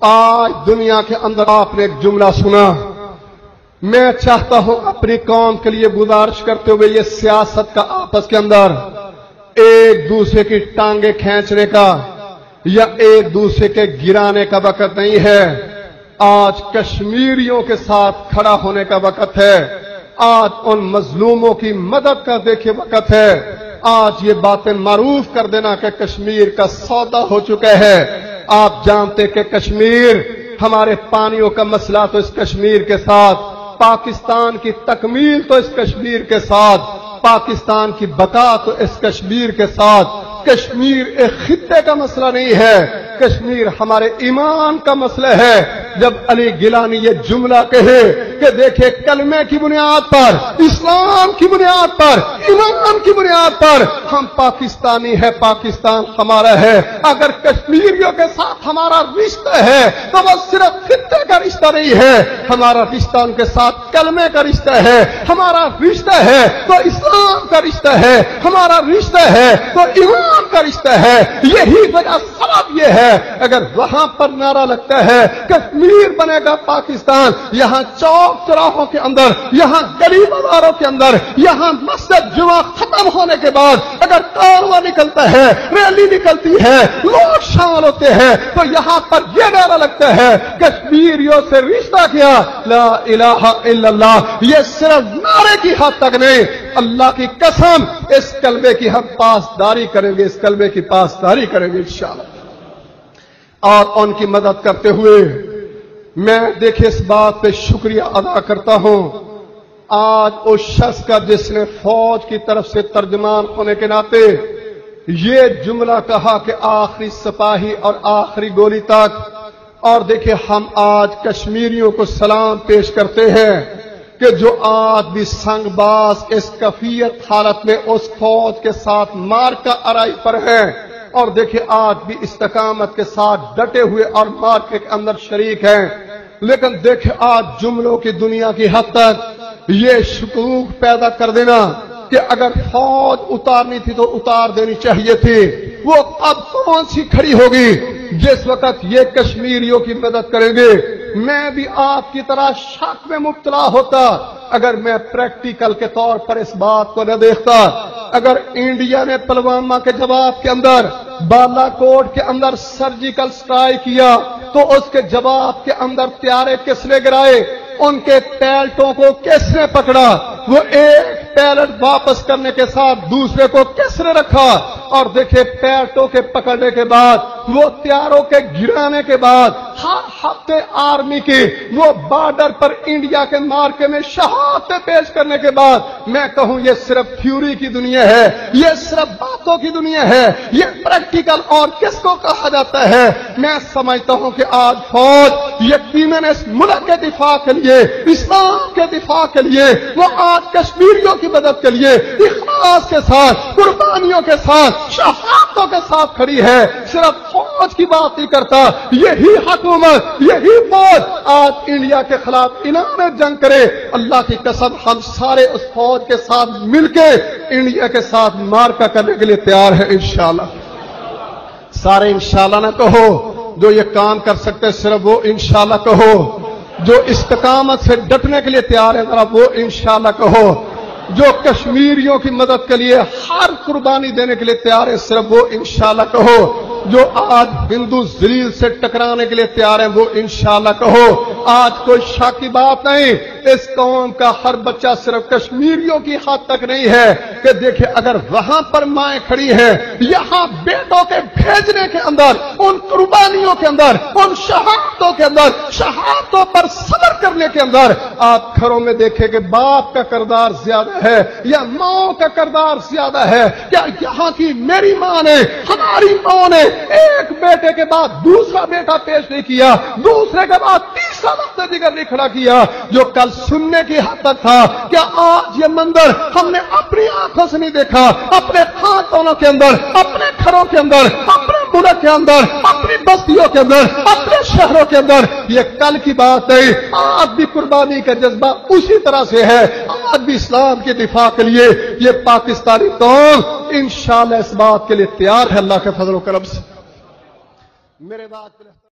آج دنیا کے اندر آپ نے ایک جملہ سنا، میں چاہتا ہوں اپنی قوم کے لیے گزارش کرتے ہوئے یہ سیاست کا آپس کے اندر ایک دوسرے کی ٹانگیں کھینچنے کا یا ایک دوسرے کے گرانے کا وقت نہیں ہے، آج کشمیریوں کے ساتھ کھڑا ہونے کا وقت ہے، آج ان مظلوموں کی مدد کا دیکھے وقت ہے، آج یہ باتیں معروف کر دینا کہ کشمیر کا سودا ہو چکا ہے۔ آپ جانتے کہ کشمیر، ہمارے پانیوں کا مسئلہ تو اس کشمیر کے ساتھ، پاکستان کی تکمیل تو اس کشمیر کے ساتھ، پاکستان کی بقا تو اس کشمیر کے ساتھ۔ کشمیر ایک خطے کا مسئلہ نہیں ہے، کشمیر ہمارے ایمان کا مسئلہ ہے۔ جب علی گیلانی یہ جملہ کہے کہ دیکھیں کلمے کی بنیاد پر، اسلام کی بنیاد پر، ایمان کی بنیاد پر ہم پاکستانی ہے، پاکستان ہمارا ہے، اگر کشمیریوں کے ساتھ ہمارا رشتہ ہے تو وہ صرف خطے کا رشتہ نہیں ہے، ہمارا رشتہ ان کے ساتھ کلمے کا رشتہ ہے، ہمارا رشتہ ہے تو اسلام کا رشتہ ہے، ہمارا رشتہ ہے تو ایمان کا رشتہ ہے۔ یہی وجہ سبب یہ ہے، اگر وہاں پر نعرہ لگتا ہے کشمیر بنے گا پاکستان، یہاں چوک چوراہوں کے اندر، یہاں گلی بازاروں کے اندر، یہاں مسجد جمعہ ختم ہونے کے بعد اگر کارواں نکلتا ہے، ریلی نکلتی ہے، لوگ شامل ہوتے ہیں تو یہاں پر یہ نعرہ لگتا ہے کشمیریوں سے رشتہ کیا، لا الہ الا اللہ۔ یہ صرف نعرے کی حد تک نہیں، اللہ کی قسم اس کلمے کی ہم پاسداری کریں گے، اس کلمے کی پاسداری کریں گے انشاءاللہ۔ اور ان کی مدد کرتے ہوئے میں دیکھیں اس بات پہ شکریہ ادا کرتا ہوں، آج اس شخص کا جس نے فوج کی طرف سے ترجمان ہونے کے ناطے یہ جملہ کہا کہ آخری سپاہی اور آخری گولی تک، اور دیکھیں ہم آج کشمیریوں کو سلام پیش کرتے ہیں کہ جو آج بھی سنگ باز اس کفیت حالت میں اس فوج کے ساتھ مارکا ارائی پر ہیں، اور دیکھیں آج بھی استقامت کے ساتھ ڈٹے ہوئے اور مارکے کے اندر شریک ہیں، لیکن دیکھیں آج جملوں کی دنیا کی حد تک یہ شکوک پیدا کر دینا کہ اگر فوج اتارنی تھی تو اتار دینی چاہیے تھی، وہ اب کون سی کھڑی ہوگی جس وقت یہ کشمیریوں کی مدد کریں گے۔ میں بھی آپ کی طرح شک میں مبتلا ہوتا اگر میں پریکٹیکل کے طور پر اس بات کو نہ دیکھتا۔ اگر انڈیا نے پلوامہ کے جواب کے اندر بالا کوٹ کے اندر سرجیکل سٹرائیک کیا تو اس کے جواب کے اندر طیارے کس نے گرائے، ان کے پیلٹوں کو کس نے پکڑا، وہ ایک پیلٹ واپس کرنے کے ساتھ دوسرے کو کس نے رکھا، اور دیکھیں پیلٹوں کے پکڑنے کے بعد، وہ طیاروں کے گرانے کے بعد، ہر ہفتے آرمی کی وہ بارڈر پر انڈیا کے مارکے میں شہادتیں پیش کرنے کے بعد میں کہوں یہ صرف تھیوری کی دنیا ہے، یہ صرف باتوں کی دنیا ہے، یہ پریکٹیکل اور کس کو کہا جاتا ہے۔ میں سمجھتا ہوں کہ آج فوج یقیناً اس ملک کے دفاع کے لیے، اسلام کے دفاع کے لیے، وہ آج کشمیریوں کی مدد کے لیے اخلاص کے ساتھ، قربانیوں کے ساتھ، شہادتوں کے ساتھ کھڑی ہے۔ صرف فوج کی بات نہیں کرتا، یہی حکومت، یہی فوج آج انڈیا کے خلاف اعلان جنگ کرے، اللہ کی قسم ہم سارے اس فوج کے ساتھ مل کے انڈیا کے ساتھ مارکا کرنے کے لیے تیار ہیں انشاءاللہ۔ سارے انشاءاللہ نہ کہو، جو یہ کام کر سکتے صرف وہ انشاءاللہ کہو، جو استقامت سے ڈٹنے کے لیے تیار ہے ذرا وہ انشاءاللہ کہو، جو کشمیریوں کی مدد کے لیے ہر قربانی دینے کے لیے تیار ہے صرف وہ انشاءاللہ کہو، جو آج ہندو ذلیل سے ٹکرانے کے لیے تیار ہیں وہ انشاءاللہ کہو۔ آج کوئی شک کی بات نہیں، اس قوم کا ہر بچہ صرف کشمیریوں کی حد تک نہیں ہے کہ دیکھیں اگر وہاں پر مائیں کھڑی ہیں، یہاں بیٹوں کے بھیجنے کے اندر، ان قربانیوں کے اندر، ان شہادتوں کے اندر، شہادتوں پر صبر کرنے کے اندر آپ گھروں میں دیکھیں کہ باپ کا کردار زیادہ ہے یا ماں کا کردار زیادہ ہے، کیا یہاں کی میری ماں نے، ہماری ماں نے ایک بیٹے کے بعد دوسرا بیٹا پیش نہیں کیا، دوسرے کے بعد تیسرا وقت دیگر نہیں کھڑا کیا جو کل سننے کی حد تک تھا؟ کیا آج یہ منظر ہم نے اپنی آنکھوں سے نہیں دیکھا؟ اپنے خاندانوں کے اندر، اپنے گھروں کے اندر، اپنے ملک کے اندر، اپنی بستیوں کے اندر، اپنے شہروں کے اندر، یہ کل کی بات نہیں، آج بھی قربانی کا جذبہ اسی طرح سے ہے۔ آج بھی اسلام کے دفاع کے لیے یہ پاکستانی قوم انشاءاللہ اس بات کے لیے تیار ہے اللہ کے فضل و کرم سے۔ میرے بات